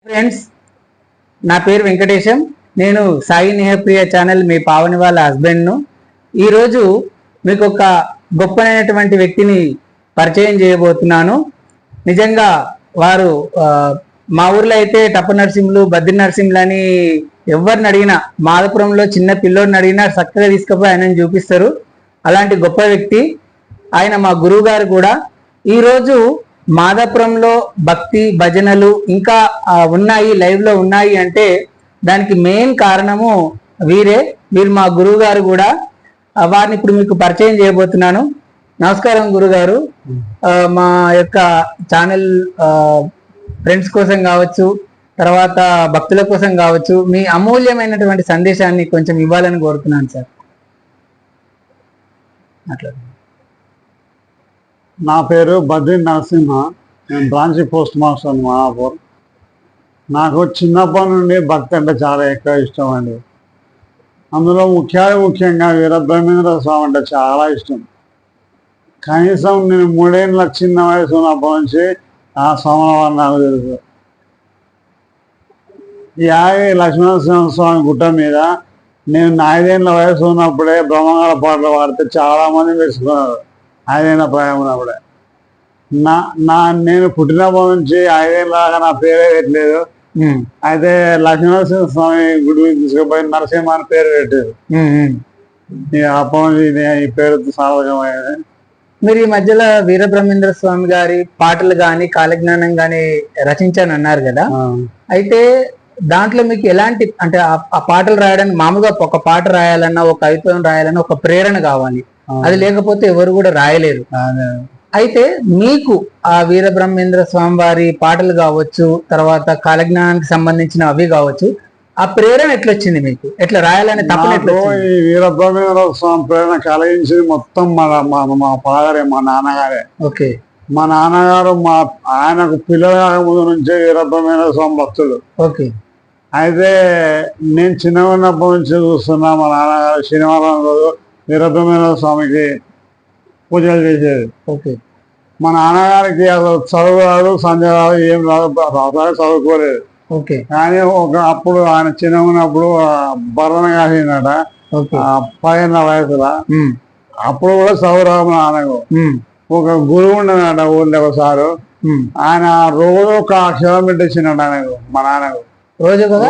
Friends, నా పేరు వెంకటేశం. నేను సాయి నేహప్రియ ఛానల్ మీ పావని వాళ్ళ హస్బెండ్ను. ఈరోజు మీకు ఒక గొప్పనైనటువంటి వ్యక్తిని పరిచయం చేయబోతున్నాను. నిజంగా వారు మా ఊర్లో అయితే టప్ప నరసింహులు, బద్రి నరసింహులు అని ఎవరిని అడిగినా, మాధపురంలో చిన్న పిల్లోడిని అడిగినా చక్కగా తీసుకుపోయి ఆయనను చూపిస్తారు. అలాంటి గొప్ప వ్యక్తి ఆయన. మా గురువు గారు కూడా. ఈరోజు మాదాపురంలో భక్తి భజనలు ఇంకా ఉన్నాయి, లైవ్ లో ఉన్నాయి అంటే దానికి మెయిన్ కారణము వీరు మా గురువు గారు కూడా. వారిని ఇప్పుడు మీకు పరిచయం చేయబోతున్నాను. నమస్కారం గురుగారు. మా యొక్క ఛానల్ ఫ్రెండ్స్ కోసం కావచ్చు, తర్వాత భక్తుల కోసం కావచ్చు, మీ అమూల్యమైనటువంటి సందేశాన్ని కొంచెం ఇవ్వాలని కోరుతున్నాను సార్. అట్లా నా పేరు బద్రి నరసింహ. నేను బ్రాంచ్ పోస్ట్ మాస్టర్ మాదాపూర్. నాకు చిన్నప్పటి నుండి భక్తి అంటే చాలా ఎక్కువ ఇష్టం అండి. అందులో ముఖ్యంగా వీరబ్రహ్మేంద్ర స్వామి అంటే చాలా ఇష్టం. కనీసం నేను 3 ఏళ్ళ చిన్న వయసు ఉన్నప్పటి నుంచి ఆ స్వామి నాకు తెలుసు. యాగి లక్ష్మీనరసింహస్వామి గుట్ట మీద నేను 5 ఏళ్ళ వయసు ఉన్నప్పుడే బ్రహ్మంగాల పాటలు పాడితే చాలా మంది మెచ్చుకున్నారు. 5 ఏళ్ళ ప్రాయం ఉన్నప్పుడే. నేను పుట్టినప్పటి నుంచి 5 ఏళ్ళ దాకా నా పేరే పెట్టలేదు. అయితే లక్ష్మీనరసింహ స్వామి గుడి తీసుకుపోయి నరసింహ అని పేరు పెట్టారు. అప్పటి నుంచి ఈ పేరుతో సాధకమైనది. మీరు ఈ మధ్యలో వీరబ్రహ్మేంద్ర స్వామి గారి పాటలు గాని కాలజ్ఞానం గాని రచించాను అన్నారు కదా. అయితే దాంట్లో మీకు ఎలాంటి అంటే ఆ పాటలు రాయడానికి మామూలుగా ఒక పాట రాయాలన్నా, ఒక కవిత్వం రాయాలన్నా ఒక ప్రేరణ కావాలి. అది లేకపోతే ఎవరు కూడా రాయలేరు. అయితే మీకు ఆ వీరబ్రహ్మేంద్ర స్వామి వారి పాటలు కావచ్చు, తర్వాత కాలజ్ఞానానికి సంబంధించిన అవి కావచ్చు, ఆ ప్రేరణ ఎట్లొచ్చింది మీకు? ఎట్లా రాయాలని తప్పని ఈ వీరబ్రహ్మేంద్ర స్వామి ప్రేరణ కలిగించింది మొత్తం మా ఫాదరే, మా నాన్నగారే. ఓకే. మా నాన్నగారు ఆయనకు పిల్లల ముందు నుంచే వీరబ్రహ్మేంద్ర స్వామి భక్తులు. ఓకే. అయితే నేను చిన్నగా ఉన్నప్పటి నుంచి చూస్తున్నా మా నాన్నగారు శనివారం రోజు వీరబ్రహ్మేంద్ర స్వామికి పూజలు చేసేది. ఓకే. మా నాన్నగారికి అసలు చదువు రాదు, సంజయ్ రాదు, ఏం రాదు, చదువుకోలేదు. ఓకే. కానీ అప్పుడు ఆయన చిన్నగా ఉన్నప్పుడు భరణ కాసిందట 10 ఏళ్ళ వయసులో. అప్పుడు కూడా చదువు రాదు మా నాన్నకు. ఒక గురువు ఉండదట ఊళ్ళో ఒకసారి. ఆయన రోజు ఒక అక్షరం పెట్టించినట్టు ఆయనకు, మా నాన్నకు. రోజు కదా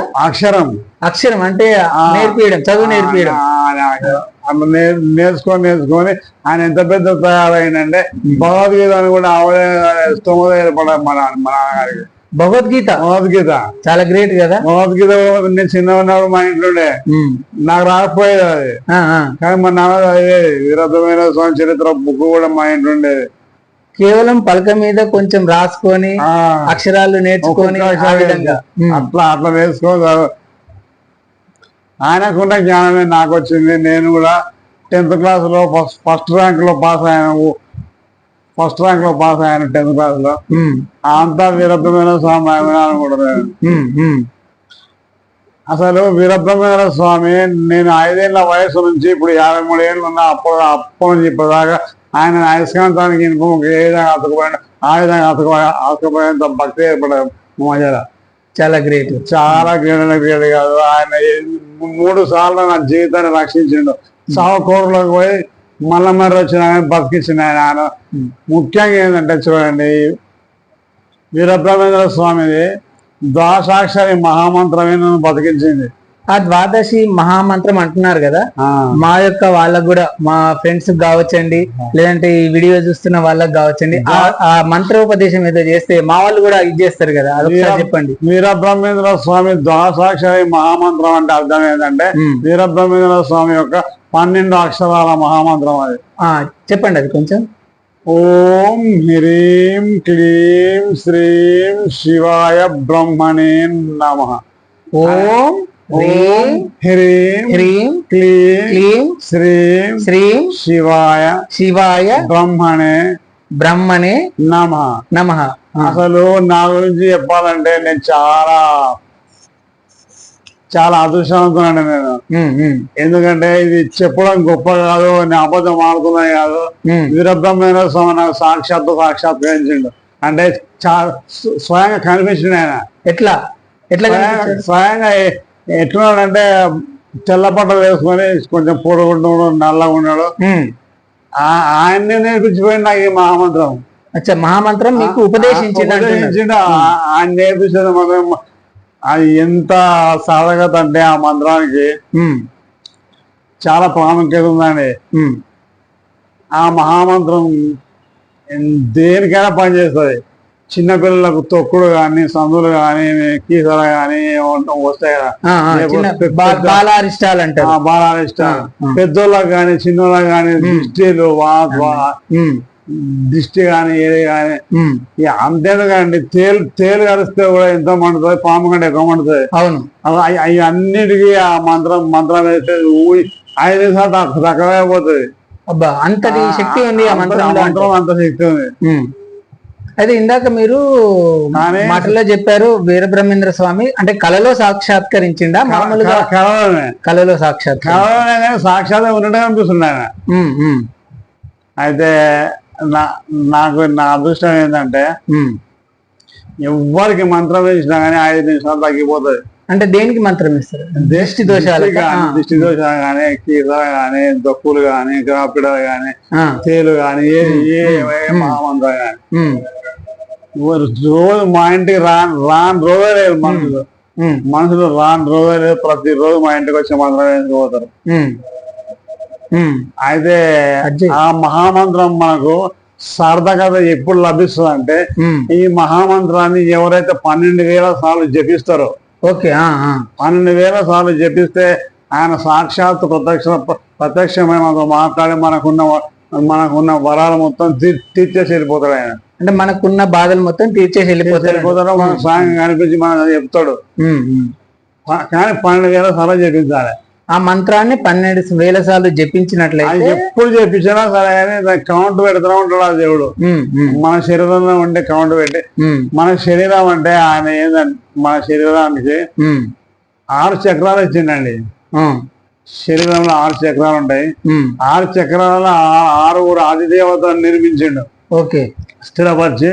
అక్షరం అంటే నేర్పియడం, చదువు నేర్పియడం. నేర్చుకొని ఆయన ఎంత పెద్ద తయారైందంటే భగవద్గీత అని కూడా స్తోమత ఏర్పడాలి మా నాన్నగారికి. భగవద్గీత చాలా గ్రేట్ కదా. భగవద్గీత నేను చిన్న ఉన్నప్పుడు మా ఇంట్లోనే నాకు రాకపోయేది అది. కానీ మా నాన్న చదివేది. వీరబ్రహ్మేంద్ర స్వామి చరిత్ర బుక్ కూడా మా ఇంట్లో ఉండేది. కేవలం పలక మీద కొంచెం రాసుకొని అక్షరాలు నేర్చుకొని అట్లా నేర్చుకో. ఆయనకున్న జ్ఞానమే నాకు వచ్చింది. నేను కూడా 10th క్లాస్లో ఫస్ట్ ర్యాంక్ లో పాస్ అయ్యాను. 10th క్లాస్లో. అంతా వీరబ్రహ్మేంద్ర స్వామి అనుకుంటున్నాను. అసలు వీరబ్రహ్మేంద్ర స్వామి నేను 5 ఏళ్ళ వయసు నుంచి ఇప్పుడు 53 ఏళ్ళు ఉన్నా. అప్పటి నుంచి ఇప్పటిదాకా ఆయన అయస్కాంతానికి ఏ విధంగా అతుకుపోయినా ఆ విధంగా అతుకుపోయేంత భక్తి ఏర్పడదు మధ్యలో. చాలా గ్రేట్. చాలా గ్రేట్ కాదు. ఆయన 3 సార్లు నా జీవితాన్ని రక్షించిండు. సావుకోరులోకి పోయి మళ్ళీ వచ్చిన బతికించింది ఆయన. ముఖ్యంగా ఏంటంటే చూడండి, వీరబ్రహ్మేంద్ర స్వామిది ద్వాదశాక్షరి మహామంత్రమే నన్ను బతికించింది. ఆ ద్వాదశి మహామంత్రం అంటున్నారు కదా, మా యొక్క వాళ్ళకు కూడా, మా ఫ్రెండ్స్ కావచ్చండి, లేదంటే ఈ వీడియో చూస్తున్న వాళ్ళకి కావచ్చండి, ఆ మంత్రోపదేశం ఏదో చేస్తే మా వాళ్ళు కూడా ఇది చేస్తారు కదా, అదొకసారి చెప్పండి. వీరబ్రహ్మేంద్ర స్వామి ద్వాదశాక్షరి మహామంత్రం అంటే అర్థం ఏంటంటే వీరబ్రహ్మేంద్ర స్వామి యొక్క 12 అక్షరాల మహామంత్రం అది. చెప్పండి అది కొంచెం. ఓం హ్రీం క్లీం శ్రీం శివాయ బ్రహ్మణే నమః. ఓం హ్రీం హ్రీం క్లీం శ్రీం శివాయ బ్రహ్మణే నమః. అసలు నా గురించి చెప్పాలంటే నేను చాలా అదృష్టవంతునండి నేను. ఎందుకంటే ఇది చెప్పడం గొప్ప కాదు, నేను అబద్ధం ఆడుతున్నాయి కాదు. వీరబ్రహ్మేంద్ర స్వామి నాకు సాక్షాత్కరించిండు. అంటే స్వయంగా కనిపించింది ఆయన. ఎట్లా ఎట్లా కనిపించాడు? స్వయంగా ఎట్లున్నాడంటే తెల్ల బట్టలు వేసుకొని కొంచెం పొడుగుంటాడు, నల్లగా ఉన్నాడు. ఆయన్నే నేర్పించిపోయింది నాకు ఈ మహామంత్రం. అచ్చా, మహామంత్రం మీకు ఉపదేశించిండు. ఆయన నేర్పించేది మాత్రం అది ఎంత సాధకత అంటే ఆ మంత్రానికి చాలా ప్రాముఖ్యత ఉందండి. ఆ మహామంత్రం దేనికైనా పనిచేస్తుంది. చిన్నపిల్లలకు తొక్కుడు కానీ, సందులు కానీ, కీసలు కానీ వస్తాయి కదా, బాలారిష్టాలు అంటారు. బాలారిష్టాలు పెద్దోళ్ళకి కానీ చిన్నోళ్ళకి కానీ దిష్టిలు దిష్టి కానీ ఏది కానీ అంతేందుకండి తేలు కరిస్తే కూడా ఎంత మండుతుంది, పాము కంటే ఎక్కువ మండుతుంది. అవును, అవి అన్నిటికీ ఆ మంత్రం వేస్తే 5 నిమిషాలు తక్కువే పోతుంది. అబ్బా, అంతటి శక్తి ఉంది ఆ మంత్రం. అంత శక్తి ఉంది. అయితే ఇందాక మీరు మాటల్లో చెప్పారు వీరబ్రహ్మేంద్ర స్వామి అంటే కళలో సాక్షాత్కరించిండా? మామూలుగా కళలో సాక్షాత్ ఉండడం అనిపిస్తుంది ఆయన. అయితే నాకు నా అదృష్టం ఏంటంటే ఎవరికి మంత్రం వేసినా కానీ 5 నిమిషాలు తగ్గిపోతుంది. అంటే దేనికి మంత్రం ఇస్తారు? దిష్టి దోషాలు కానీ, కీసలు కానీ, దొక్కులు కానీ, గ్రాపిడలు కానీ, తేలు కానీ, ఏ మహామంత్రం కానీ రోజు మా ఇంటికి రాని రోజే లేదు. మనుషులు రాని రోజే లేదు. ప్రతిరోజు మా ఇంటికి వచ్చి మంత్రం వేసుకుపోతారు. అయితే ఆ మహామంత్రం మనకు సార్థకత ఎప్పుడు లభిస్తుంది అంటే ఈ మహామంత్రాన్ని ఎవరైతే 12,000 సార్లు జపిస్తారో, 12,000 సార్లు జపిస్తే ఆయన సాక్షాత్ ప్రత్యక్షమైన మాట్లాడి మనకున్న వరాలు మొత్తం తీర్చేసి వెళ్ళిపోతాడు. ఆయన అంటే మనకున్న బాధలు మొత్తం తీర్చేసి వెళ్ళిపోతాడు. మనకు సాయం కనిపించి మనకు చెప్తాడు. కానీ 12,000 సార్లు జపించాలి. ఆ మంత్రాన్ని 12,000 సార్లు జపించినట్లయితే ఎప్పుడు చెప్పించినా సరే కానీ దానికి కౌంట్ పెడుతూనే ఉంటాడు ఆ దేవుడు. మన శరీరంలో ఉంటే కౌంట్ పెట్టి, మన శరీరం అంటే ఆయన ఏంటంటే మన శరీరానికి 6 చక్రాలు ఇచ్చిండండి. శరీరంలో 6 చక్రాలు ఉంటాయి. 6 చక్రాలలో 6 ఆదిదేవతను నిర్మించిండు. ఓకే, స్థిరపరిచి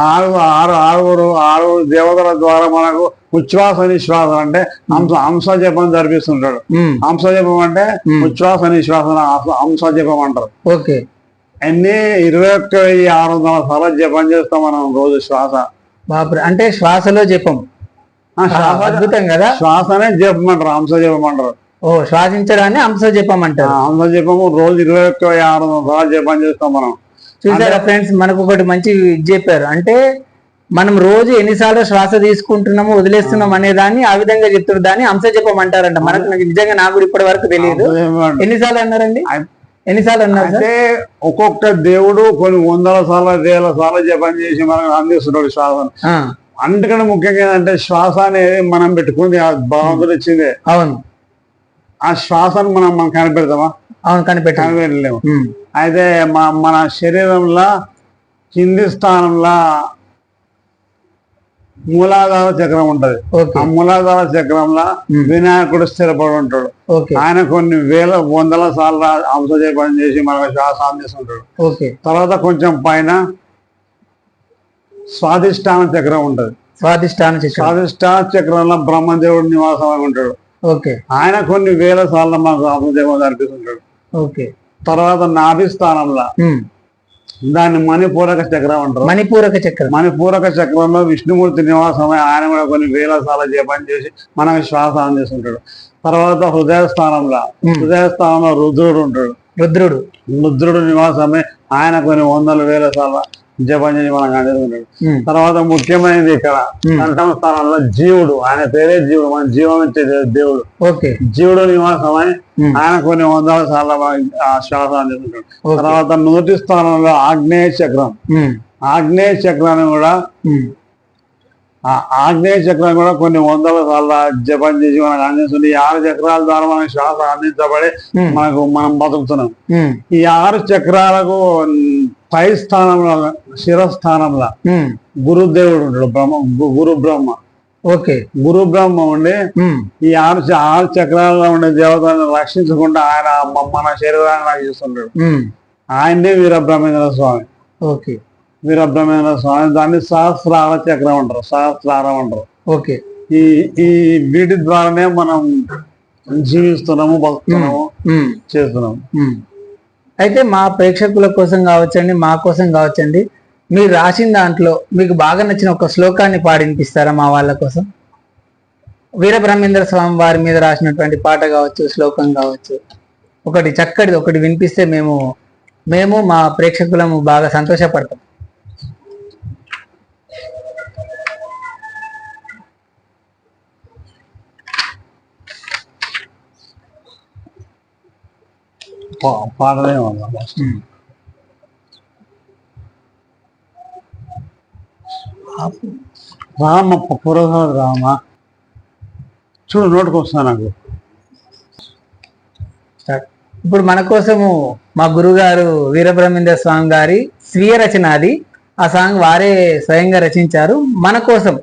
6 దేవతల ద్వారా మనకు ఉచ్ఛ్వాస నిశ్వాసం అంటే హంస జపం జరిపిస్తుంటాడు. హంస జపం అంటే ఉచ్ఛ్వాస నిశ్వాసం హంస జపం అంటారు. ఓకే, అన్ని 21,600 సార్లు జపం చేస్తాం మనం రోజు. శ్వాస అంటే శ్వాసలో జపం అద్భుతం కదా. శ్వాసనే జపం అంటారు, హంస జపం అంటారు. శ్వాసించడాన్ని హంస జపం అంటారు. హంస జపము రోజు 21,600 సార్లు జపం చేస్తాం మనం. చూసారా ఫ్రెండ్స్, మనకు ఒకటి మంచి చెప్పారు. అంటే మనం రోజు ఎన్నిసార్లు శ్వాస తీసుకుంటున్నాము వదిలేస్తున్నాం అనే దాన్ని ఆ విధంగా చెప్తున్నారు. దాన్ని హంస జపం అంటారంట. మనకు నిజంగా నాకు ఇప్పటి వరకు తెలియదు. ఎన్నిసార్లు అన్నారండి? ఎన్నిసార్లు అన్నారు? అంటే ఒక్కొక్క దేవుడు కొన్ని 100 సార్లు 1000 సార్లు జపం చేసి మనకు అందిస్తున్నాడు శ్వాసను. అందుకని ముఖ్యంగా ఏంటంటే శ్వాస అనేది మనం పెట్టుకుంది భగవంతుడు ఇచ్చిందే. అవును, ఆ శ్వాసను మనం కనిపెడతామా? అవును, కనిపెట్టలేము. అయితే మన శరీరంలో కింది స్థానంలో మూలాధార చక్రం ఉంటది. ఆ మూలాధార చక్రంలో వినాయకుడు స్థిరపడి ఉంటాడు. ఆయన కొన్ని 1,000 సార్లు హంస జపం చేసి మనకు శ్వాస అందిస్తుంటాడు. తర్వాత కొంచెం పైన స్వాధిష్టాన చక్రం ఉంటది. స్వాధిష్టాన చక్రంలో బ్రహ్మదేవుడు నివాసం ఉంటాడు. ఆయన కొన్ని 1,000 సార్లు మనకు హంస జపం జరిపిస్తుంటాడు. తర్వాత నాభి స్థానంలో దాన్ని మణిపూరక చక్రం అంటారు. మణిపూరక చక్రంలో విష్ణుమూర్తి నివాసమై ఆయన కూడా కొన్ని 1,000 సార్లు జపం చేసి మనకు శ్వాస అందిస్తుంటాడు. తర్వాత హృదయ స్థానంలో రుద్రుడు ఉంటాడు. రుద్రుడు నివాసమై ఆయన కొన్ని 100,000 సార్లు జపం చేసి మనకు అందిస్తుంటాడు. తర్వాత ముఖ్యమైనది ఇక్కడ కంఠం స్థానంలో జీవుడు, ఆయన పేరే జీవుడు, మన జీవం ఇచ్చే దేవుడు. జీవుడు నివాసమై ఆయన కొన్ని 100 సార్లు శ్వాస అందిస్తుంటాడు. తర్వాత నోటి స్థానంలో ఆగ్నేయ చక్రం. ఆగ్నేయ చక్రాన్ని కూడా కొన్ని 100 సార్లు జపం చేసి మనకు అందిస్తుంది. ఈ 6 చక్రాల ద్వారా మనకు శ్వాస అందించబడి మనం బతుకుతున్నాం. ఈ 6 చక్రాలకు పై స్థానంలో శిరస్థానంలో గురుదేవుడు ఉంటాడు. గురు బ్రహ్మ ఉండి ఈ 6 చక్రాల్లో ఉండే దేవతలను రక్షించకుండా ఆయన మన శరీరాన్ని రక్షిస్తుంటాడు. ఆయన్నే వీరబ్రహ్మేంద్ర స్వామి. దాన్ని సహస్రార చక్రం అంటారు. ఈ ఈ వీటి ద్వారానే మనం జీవిస్తున్నాము, బతుకుతున్నాము, చేస్తున్నాము. అయితే మా ప్రేక్షకుల కోసం కావచ్చండి, మా కోసం కావచ్చండి, మీరు రాసిన దాంట్లో మీకు బాగా నచ్చిన ఒక శ్లోకాన్ని పాడినిపిస్తారా మా వాళ్ళ కోసం? వీరబ్రహ్మేంద్ర స్వామి వారి మీద రాసినటువంటి పాట కావచ్చు, శ్లోకం కావచ్చు, ఒకటి చక్కటిది ఒకటి వినిపిస్తే మేము మా ప్రేక్షకులము బాగా సంతోషపడతాం. పాడలే రామ పురోధర రామ చూడు నోటికి వస్తా నాకు. ఇప్పుడు మన కోసము మా గురుగారు వీరబ్రహ్మేంద్ర స్వామి గారి స్వీయ రచన అది. ఆ సాంగ్ వారే స్వయంగా రచించారు. మన కోసం,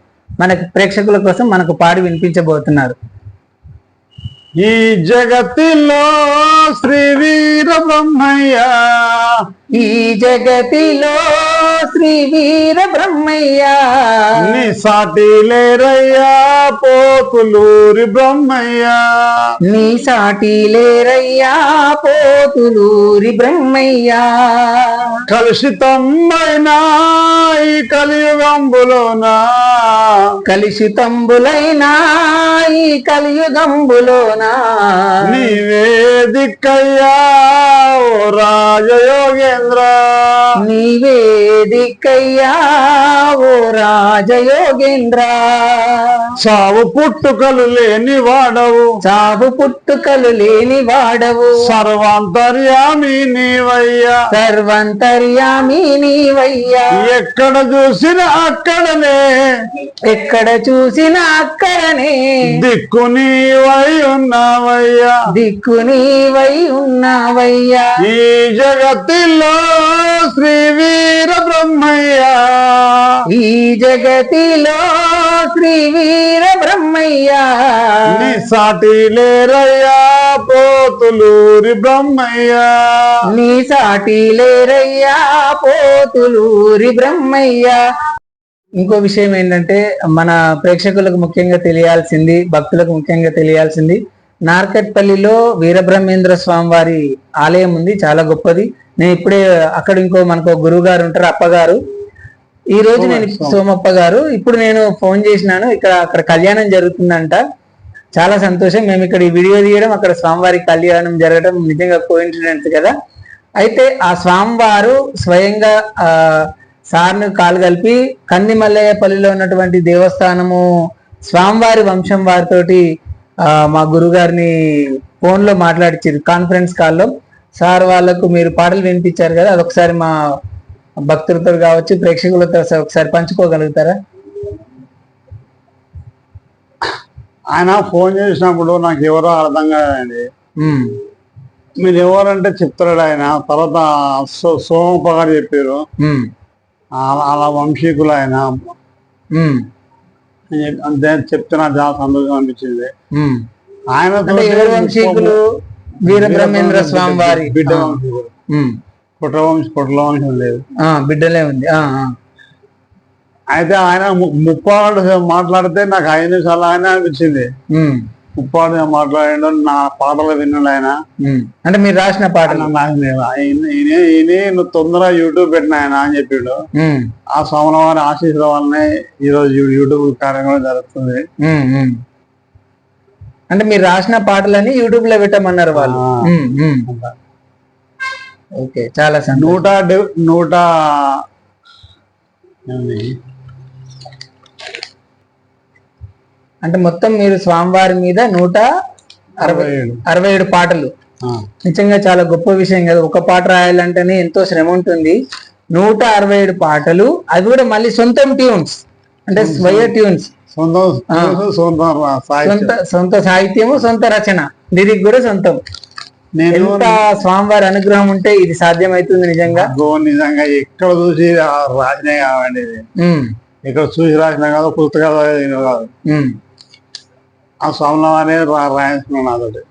మన ప్రేక్షకుల కోసం మనకు పాడి వినిపించబోతున్నారు. ఈ జగతిలో శ్రీ వీర బ్రహ్మయ్య, ఈ జగతిలో శ్రీ వీర బ్రహ్మయ్య, నీ సాటి లేరయ్యా పోతులూరి బ్రహ్మయ్య, నీ సాటి లేరయ్యా పోతులూరి బ్రహ్మయ్య. కలుషితమైన ఈ కలియుగంబులోనా, కలుషితంబులైనా ఈ కలియుగంబులోనా, నీవే దిక్కయ్యా ఓ రాజయోగేంద్ర, నీవే దిక్కయ్యా ఓ రాజయోగేంద్ర. చావు పుట్టుకలు లేని వాడవు, చావు పుట్టుకలు లేని వాడవు, సర్వాంతర్యామి నీవయ్యా, సర్వంతర్యామి నీవయ్యా. ఎక్కడ చూసినా అక్కడనే, ఎక్కడ చూసినా అక్కడనే దిక్కు నీవై ఉన్నావయ్యా, దిక్కు నీవై ఉన్నావయ్యా. ఈ జగతిలో శ్రీ వీర బ్రహ్మయ్య, ఈ జగతిలో శ్రీ వీర బ్రహ్మయ్య, నీ సాటి లేరయ్యా పోతులూరి బ్రహ్మయ్య, నీ సాటి లేరయ్యా పోతులూరి బ్రహ్మయ్య. ఇంకో విషయం ఏంటంటే, మన ప్రేక్షకులకు ముఖ్యంగా తెలియాల్సింది, భక్తులకు ముఖ్యంగా తెలియాల్సింది, నార్కట్పల్లిలో వీరబ్రహ్మేంద్ర స్వామి వారి ఆలయం ఉంది, చాలా గొప్పది. నేను ఇప్పుడే అక్కడ మనకు గురువు గారు ఉంటారు, అప్పగారు. ఈ రోజు నేను సోమప్ప గారు, ఇప్పుడు నేను ఫోన్ చేసినాను, అక్కడ కళ్యాణం జరుగుతుందంట. చాలా సంతోషం. మేము ఇక్కడ ఈ వీడియో తీయడం, అక్కడ స్వామివారి కళ్యాణం జరగడం నిజంగా కోఇన్సిడెన్స్ కదా. అయితే ఆ స్వామివారు స్వయంగా సార్ను కాలు కలిపి కందిమల్లయ్యపల్లిలో ఉన్నటువంటి దేవస్థానము స్వామివారి వంశం వారితోటి మా గురుగారిని ఫోన్ లో మాట్లాడిచ్చారు, కాన్ఫరెన్స్ కాల్లో. సార్ వాళ్ళకు మీరు పాటలు వినిపించారు కదా, అదొకసారి మా భక్తులతో కావచ్చు, ప్రేక్షకులతో ఒకసారి పంచుకోగలుగుతారా? ఆయన ఫోన్ చేసినప్పుడు నాకు ఎవరో అర్థం కాదండి. మీరు ఎవరంటే చెప్తాడు ఆయన. తర్వాత సోమప్ప గారు చెప్పారు, అలా వంశీకులు ఆయన అంతే చెప్తే నాకు చాలా సంతోషం అనిపించింది. ఆయన వంశీకులు వీరబ్రహ్మేంద్ర స్వామి వారి బిడ్డ వంశీకులు, కుట్ర వంశం లేదు, బిడ్డలే ఉంది. అయితే ఆయన ముప్పాడు మాట్లాడితే నాకు 5 నిమిషాలు ఆయన అనిపించింది. ముప్పాడు మాట్లాడాడు, నా పాటలు విన్నాడు ఆయన. అంటే మీరు రాసిన పాటలు నువ్వు తొందరగా యూట్యూబ్ పెట్టిన ఆయన అని చెప్పిండు. ఆ సోమవారి ఆశీస్సుల వల్లనే ఈ రోజు యూట్యూబ్ కార్యక్రమం జరుగుతుంది. అంటే మీరు రాసిన పాటలని యూట్యూబ్ లో పెట్టమన్నారు వాళ్ళు. ఓకే, చాలా 100 అంటే మొత్తం మీరు స్వామివారి మీద 167 పాటలు. నిజంగా చాలా గొప్ప విషయం కదా. ఒక పాట రాయాలంటేనే ఎంతో శ్రమ ఉంటుంది. 167 పాటలు, అవి కూడా మళ్ళీ సొంతం ట్యూన్స్, అంటే స్వయ ట్యూన్స్, సొంత సాహిత్యము, సొంత రచన, లిరిక్ కూడా సొంతం. ఎంత స్వామివారి అనుగ్రహం ఉంటే ఇది సాధ్యమవుతుంది నిజంగా. నిజంగా ఎక్కడ చూసి రాసినే కావండి, ఇక్కడ చూసి రాసినా కాదు, పుస్తకాలు కాదు, ఆ స్వామివారే రాయించుకున్నాను. అదొకటి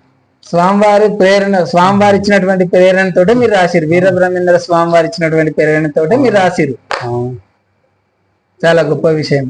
స్వామివారి ప్రేరణ, స్వామివారి ఇచ్చినటువంటి ప్రేరణతోటే మీరు రాసిరు. వీరబ్రహ్మేంద్ర స్వామివారి ఇచ్చినటువంటి ప్రేరణతోటే మీరు రాసిరు. చాలా గొప్ప విషయం.